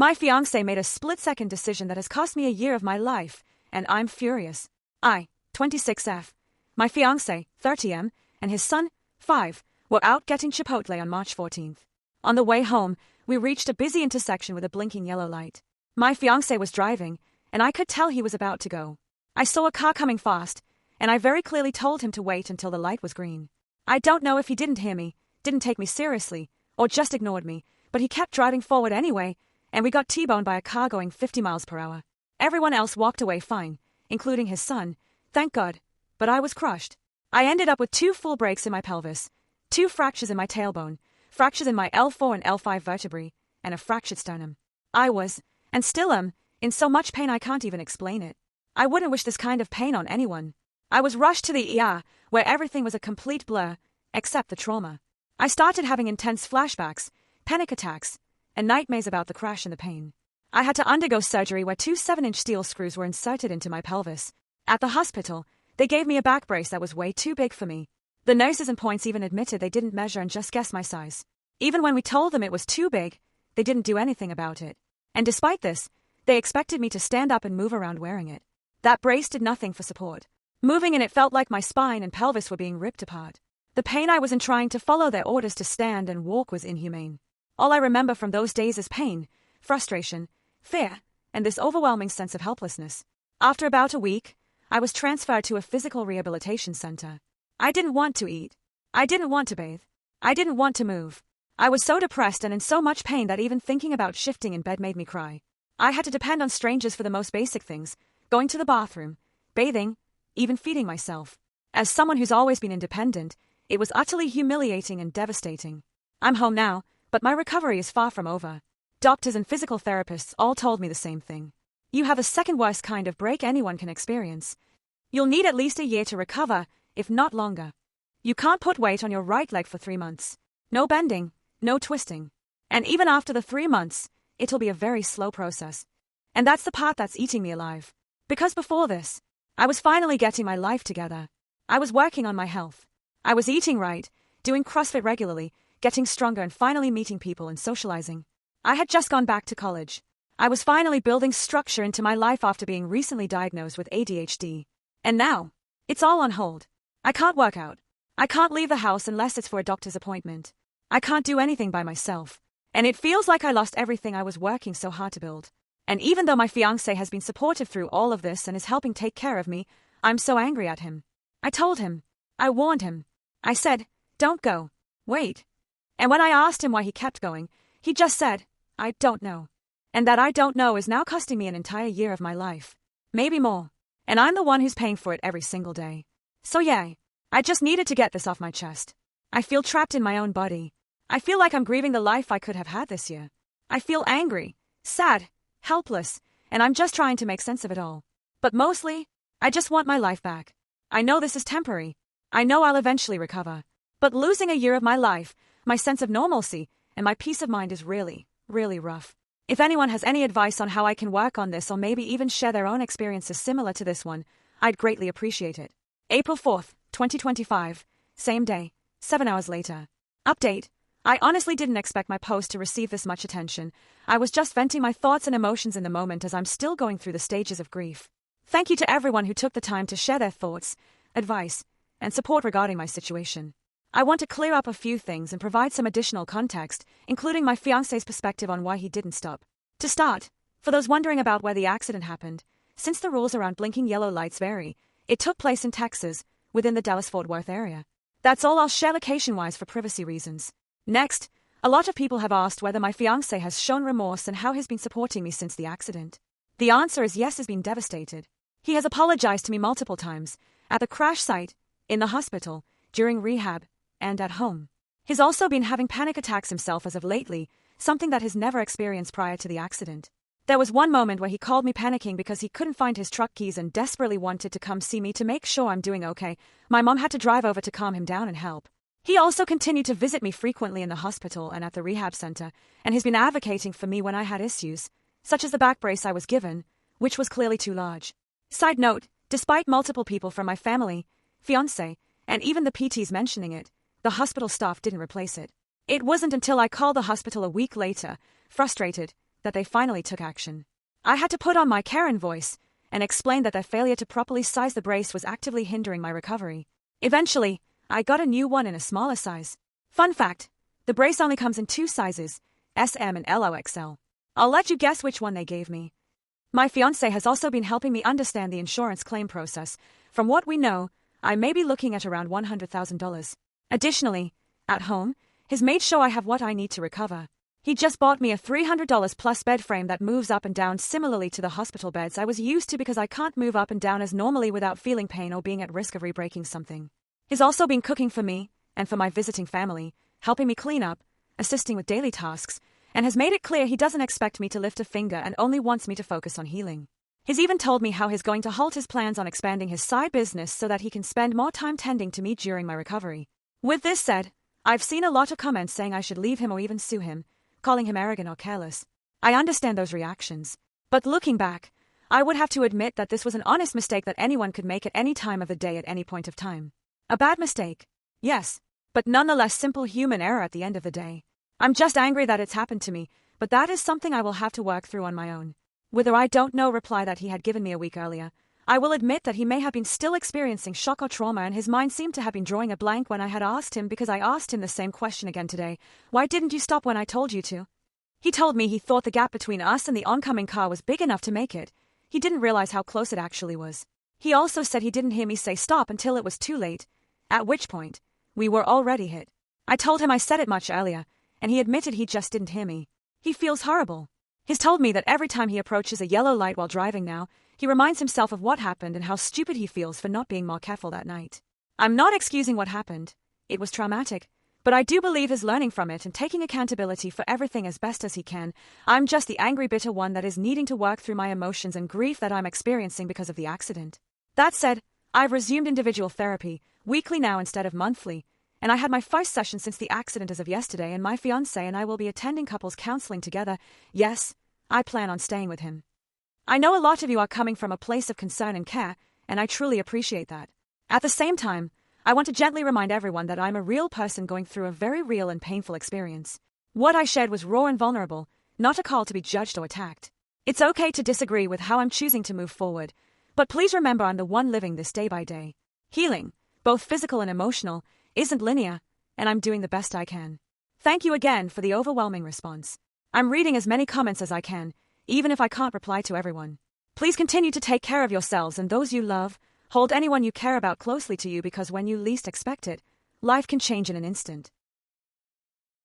My fiancé made a split-second decision that has cost me a year of my life, and I'm furious. 26F. My fiancé, 30M, and his son, 5, were out getting Chipotle on March 14th. On the way home, we reached a busy intersection with a blinking yellow light. My fiancé was driving, and I could tell he was about to go. I saw a car coming fast, and I very clearly told him to wait until the light was green. I don't know if he didn't hear me, didn't take me seriously, or just ignored me, but he kept driving forward anyway, and we got T-boned by a car going 50 miles per hour. Everyone else walked away fine, including his son, thank God, but I was crushed. I ended up with 2 full breaks in my pelvis, 2 fractures in my tailbone, fractures in my L4 and L5 vertebrae, and a fractured sternum. I was, and still am, in so much pain I can't even explain it. I wouldn't wish this kind of pain on anyone. I was rushed to the ER, where everything was a complete blur, except the trauma. I started having intense flashbacks, panic attacks, and nightmares about the crash and the pain. I had to undergo surgery where 2 7-inch steel screws were inserted into my pelvis. At the hospital, they gave me a back brace that was way too big for me. The nurses and points even admitted they didn't measure and just guessed my size. Even when we told them it was too big, they didn't do anything about it. And despite this, they expected me to stand up and move around wearing it. That brace did nothing for support. Moving in it felt like my spine and pelvis were being ripped apart. The pain I was in trying to follow their orders to stand and walk was inhumane. All I remember from those days is pain, frustration, fear, and this overwhelming sense of helplessness. After about a week, I was transferred to a physical rehabilitation center. I didn't want to eat. I didn't want to bathe. I didn't want to move. I was so depressed and in so much pain that even thinking about shifting in bed made me cry. I had to depend on strangers for the most basic things, going to the bathroom, bathing, even feeding myself. As someone who's always been independent, it was utterly humiliating and devastating. I'm home now, but my recovery is far from over. Doctors and physical therapists all told me the same thing. You have the second worst kind of break anyone can experience. You'll need at least a year to recover, if not longer. You can't put weight on your right leg for 3 months. No bending, no twisting. And even after the 3 months, it'll be a very slow process. And that's the part that's eating me alive. Because before this, I was finally getting my life together. I was working on my health. I was eating right, doing CrossFit regularly, getting stronger and finally meeting people and socializing. I had just gone back to college. I was finally building structure into my life after being recently diagnosed with ADHD. And now, it's all on hold. I can't work out. I can't leave the house unless it's for a doctor's appointment. I can't do anything by myself. And it feels like I lost everything I was working so hard to build. And even though my fiancé has been supportive through all of this and is helping take care of me, I'm so angry at him. I told him. I warned him. I said, don't go. Wait. And when I asked him why he kept going, he just said, I don't know. And that I don't know is now costing me an entire year of my life. Maybe more. And I'm the one who's paying for it every single day. So yay. I just needed to get this off my chest. I feel trapped in my own body. I feel like I'm grieving the life I could have had this year. I feel angry, sad, helpless, and I'm just trying to make sense of it all. But mostly, I just want my life back. I know this is temporary. I know I'll eventually recover. But losing a year of my life, my sense of normalcy, and my peace of mind is really, really rough. If anyone has any advice on how I can work on this or maybe even share their own experiences similar to this one, I'd greatly appreciate it. April 4th, 2025, same day, 7 hours later. Update. I honestly didn't expect my post to receive this much attention. I was just venting my thoughts and emotions in the moment as I'm still going through the stages of grief. Thank you to everyone who took the time to share their thoughts, advice, and support regarding my situation. I want to clear up a few things and provide some additional context, including my fiancé's perspective on why he didn't stop. To start, for those wondering about where the accident happened, since the rules around blinking yellow lights vary, it took place in Texas, within the Dallas-Fort Worth area. That's all I'll share location-wise for privacy reasons. Next, a lot of people have asked whether my fiancé has shown remorse and how he's been supporting me since the accident. The answer is yes, he's been devastated. He has apologized to me multiple times, at the crash site, in the hospital, during rehab, and at home. He's also been having panic attacks himself as of lately, something that he's never experienced prior to the accident. There was one moment where he called me panicking because he couldn't find his truck keys and desperately wanted to come see me to make sure I'm doing okay. My mom had to drive over to calm him down and help. He also continued to visit me frequently in the hospital and at the rehab center, and he's been advocating for me when I had issues, such as the back brace I was given, which was clearly too large. Side note, despite multiple people from my family, fiancé, and even the PTs mentioning it, the hospital staff didn't replace it. It wasn't until I called the hospital a week later, frustrated, that they finally took action. I had to put on my Karen voice and explain that their failure to properly size the brace was actively hindering my recovery. Eventually, I got a new one in a smaller size. Fun fact, the brace only comes in 2 sizes, SM and LOXL. I'll let you guess which one they gave me. My fiancé has also been helping me understand the insurance claim process. From what we know, I may be looking at around $100,000. Additionally, at home, he's made sure I have what I need to recover. He just bought me a $300 plus bed frame that moves up and down similarly to the hospital beds I was used to because I can't move up and down as normally without feeling pain or being at risk of re-breaking something. He's also been cooking for me and for my visiting family, helping me clean up, assisting with daily tasks, and has made it clear he doesn't expect me to lift a finger and only wants me to focus on healing. He's even told me how he's going to halt his plans on expanding his side business so that he can spend more time tending to me during my recovery. With this said, I've seen a lot of comments saying I should leave him or even sue him, calling him arrogant or careless. I understand those reactions. But looking back, I would have to admit that this was an honest mistake that anyone could make at any time of the day at any point of time. A bad mistake, yes, but nonetheless simple human error at the end of the day. I'm just angry that it's happened to me, but that is something I will have to work through on my own. With a "I don't know" reply that he had given me a week earlier, I will admit that he may have been still experiencing shock or trauma and his mind seemed to have been drawing a blank when I had asked him because I asked him the same question again today. Why didn't you stop when I told you to? He told me he thought the gap between us and the oncoming car was big enough to make it. He didn't realize how close it actually was. He also said he didn't hear me say stop until it was too late, at which point, we were already hit. I told him I said it much earlier, and he admitted he just didn't hear me. He feels horrible. He's told me that every time he approaches a yellow light while driving now, he reminds himself of what happened and how stupid he feels for not being more careful that night. I'm not excusing what happened. It was traumatic, but I do believe he's learning from it and taking accountability for everything as best as he can. I'm just the angry, bitter one that is needing to work through my emotions and grief that I'm experiencing because of the accident. That said, I've resumed individual therapy, weekly now instead of monthly, and I had my first session since the accident as of yesterday, and my fiancé and I will be attending couples counseling together. Yes, I plan on staying with him. I know a lot of you are coming from a place of concern and care, and I truly appreciate that. At the same time, I want to gently remind everyone that I'm a real person going through a very real and painful experience. What I shared was raw and vulnerable, not a call to be judged or attacked. It's okay to disagree with how I'm choosing to move forward, but please remember I'm the one living this day by day. Healing, both physical and emotional, isn't linear, and I'm doing the best I can. Thank you again for the overwhelming response. I'm reading as many comments as I can, even if I can't reply to everyone. Please continue to take care of yourselves and those you love. Hold anyone you care about closely to you because when you least expect it, life can change in an instant.